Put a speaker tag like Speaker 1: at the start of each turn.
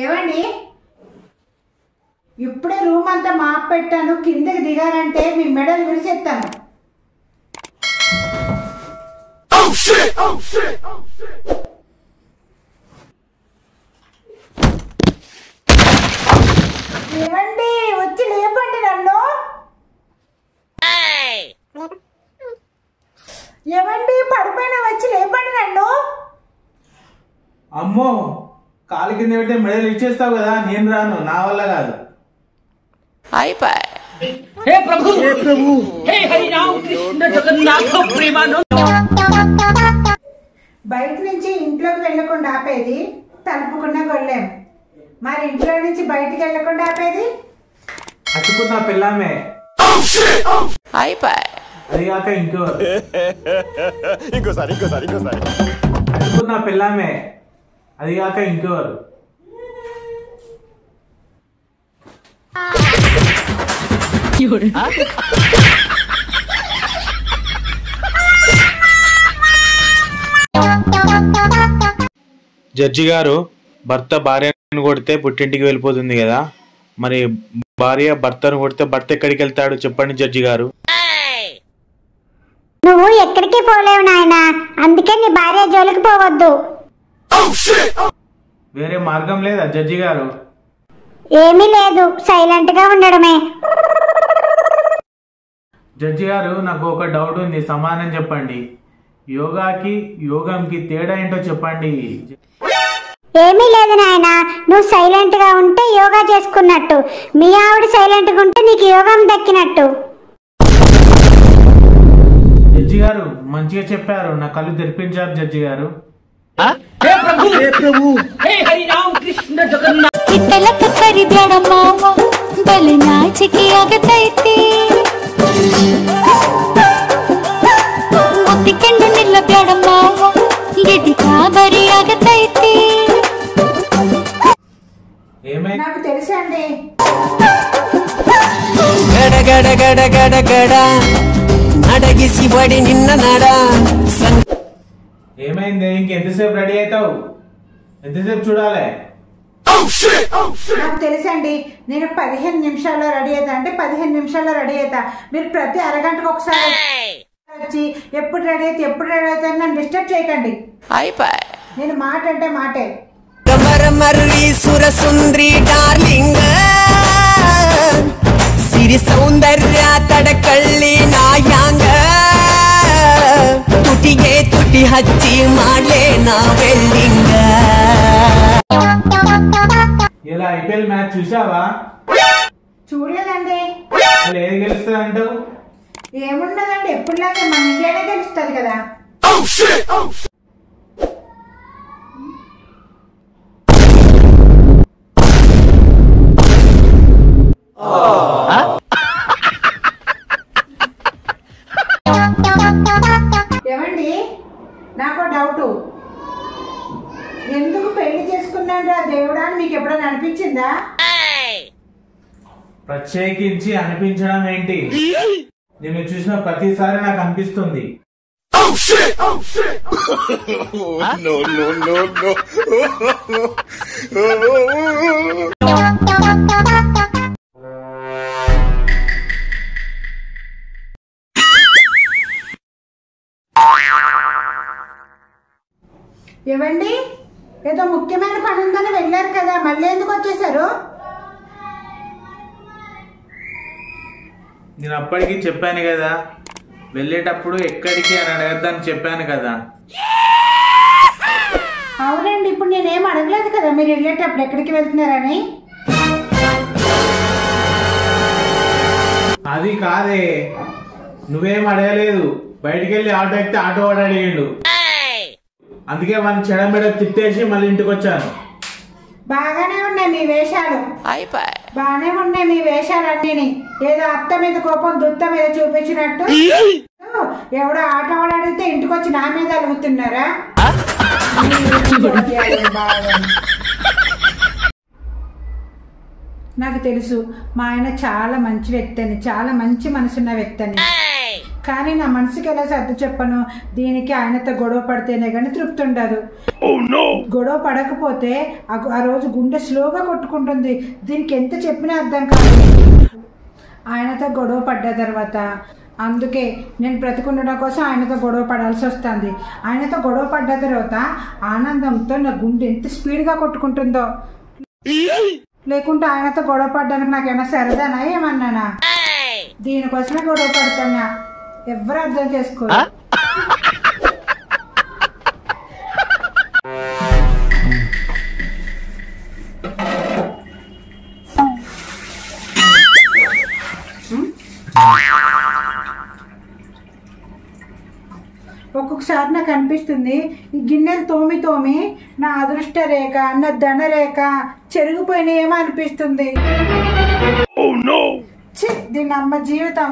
Speaker 1: ఏమండి ఇప్పుడే రూమ్ అంతా మాప్ పెట్టాను, కిందకి దిగారంటే మీ మెడలు విరిసేస్తాను. ఏమండి వచ్చి లేపండి నన్ను. ఏమండి పడిపోయిన వచ్చి లేపండి నన్ను.
Speaker 2: అమ్మో కాలు కింద పెడితే మెడలు ఇచ్చేస్తావు కదా, నేను రాను, నా వల్ల కాదు.
Speaker 1: బయట నుంచి ఇంట్లోకి వెళ్ళకుండా ఆపేది తలుపుకున్న గొల్లేం, మరి ఇంట్లో నుంచి బయటికి వెళ్ళకుండా ఆపేది
Speaker 2: అతుకున్న పిల్లమే. అది కాక ఇంకోసారి అతుకున్న పిల్లమే, అది కాక ఇంకోరు. జడ్జి గారు, భర్త భార్యను కొడితే పుట్టింటికి వెళ్ళిపోతుంది కదా, మరి భార్య భర్తను కొడితే భర్త ఎక్కడికి వెళ్తాడు చెప్పండి జడ్జి గారు.
Speaker 3: నువ్వు ఎక్కడికి పోలేవు నాయనా, అందుకే నీ భార్య జోలికి పోవద్దు.
Speaker 2: వేరే మార్గం లేదా జడ్జి గారు?
Speaker 3: ఏమీ లేదు, సైలెంట్ గా ఉండడమే.
Speaker 2: జడ్జి గారు, నాకు ఒక డౌట్ ఉంది, సమాధానం చెప్పండి. యోగాకి యోగంకి తేడా ఏంటో చెప్పండి.
Speaker 3: ఏమీ లేదు నాయనా, నువ్వు సైలెంట్ గా ఉంటే యోగా చేసుకున్నట్టు, మీ ఆవిడ సైలెంట్ గా ఉంటే నీకు యోగం దక్కినట్టు.
Speaker 2: జడ్జి గారు మంచిగా చెప్పారు, నా కళ్ళు తెరిపించారు జడ్జి గారు.
Speaker 1: నాకు తెలుసండి.
Speaker 2: ఏమైంది? ఇంకెంతసేపు రెడీ అవుతావు? ఎంతసేపు చూడాలి?
Speaker 1: నాకు తెలుసండి, నేను 15 నిమిషాల్లో రెడీ అవుతా అంటే 15 నిమిషాల్లో రెడీ అవుతా. మీరు ప్రతి అరగంటకు ఒకసారి వచ్చి ఎప్పుడు రెడీ అవుతా నన్ను డిస్టర్బ్ చేయకండి. నేను మాట అంటే మాటే.
Speaker 4: సురసుంద్రి డార్లింగ్ సిరి సౌందర్య తడకళ్ళి నాయాంగ ತುಟಿಗೆ ತುಟಿ ಹಚ್ಚಿ ಮಾಡ್ಲೇ ನಾವೆಲ್ಲಿಂಗ.
Speaker 2: ఇలా ఐపీఎల్ మ్యాచ్ చూసావా?
Speaker 1: చూడలేదండి.
Speaker 2: ఏది గెలుస్తుంది అంటావు?
Speaker 1: ఏమున్నదండి, ఎప్పుడులాగే మన ఇండియానే గెలుస్తుంది కదా. ఏమండి నాకు డౌట్, ఎందుకు పెళ్లి చేసుకున్నాడు ఆ దేవుడా అని మీకు ఎప్పుడైనా అనిపించిందా?
Speaker 2: ప్రత్యేకించి అనిపించడం ఏంటి, నేను చూసిన ప్రతిసారి నాకు అనిపిస్తుంది.
Speaker 1: ఏవండి ఏదో ముఖ్యమైన పని ఉందని వెళ్ళారు కదా, మళ్ళీ ఎందుకు వచ్చేసారు?
Speaker 2: నేను అప్పటికి చెప్పాను కదా, వెళ్ళేటప్పుడు ఎక్కడికి అని అడగద్దని చెప్పాను కదా.
Speaker 1: అవునండి, ఇప్పుడు నేనేం అడగలేదు కదా మీరు వెళ్ళేటప్పుడు ఎక్కడికి వెళ్తున్నారని.
Speaker 2: అది కాదే, నువ్వేం అడగలేదు. బయటికి వెళ్ళి ఆటో ఎక్కితే ఆటో వాడు అడిగిండు, అందుకే వాళ్ళని చెడమెడ తిట్టేసి మళ్ళీ ఇంటికి వచ్చాను.
Speaker 1: బాగానే ఉన్నాయి మీ వేషాలు, బాగానే ఉన్నాయి మీ వేషాలు అన్నీ. ఏదో అత్త మీద కోపం దుత్త మీద చూపించినట్టు ఎవడో ఆటో వాడు అడిగితే ఇంటికి వచ్చి నా మీద అలుగుతున్నారా? నాకు తెలుసు మా ఆయన చాలా మంచి వ్యక్తి అని, చాలా మంచి మనసున్న వ్యక్తి అని, కానీ నా మనసుకి ఎలా సర్దు చెప్పను, దీనికి ఆయనతో గొడవ పడితేనే కానీ తృప్తి ఉండదు. గొడవ పడకపోతే ఆ రోజు గుండె స్లోగా కొట్టుకుంటుంది. దీనికి ఎంత చెప్పినా అర్థం కాదు. ఆయనతో గొడవ పడ్డ తర్వాత అందుకే నేను బ్రతికుండడం కోసం ఆయనతో గొడవ పడాల్సి వస్తుంది. ఆయనతో గొడవ పడ్డ తర్వాత ఆనందంతో నా గుండె ఎంత స్పీడ్గా కొట్టుకుంటుందో. లేకుంటే ఆయనతో గొడవ పడ్డానికి నాకేమైనా సరదానా ఏమన్నానా? దీనికోసమే గొడవ పడతానా? ఎవరు అర్థం చేసుకోరు. ఒక్కొక్కసారి నాకు అనిపిస్తుంది ఈ గిన్నెలు తోమి తోమి నా అదృష్ట రేఖ, నా ధన రేఖ చెరిగిపోయినాయేమో అనిపిస్తుంది. దీని అమ్మ జీవితం.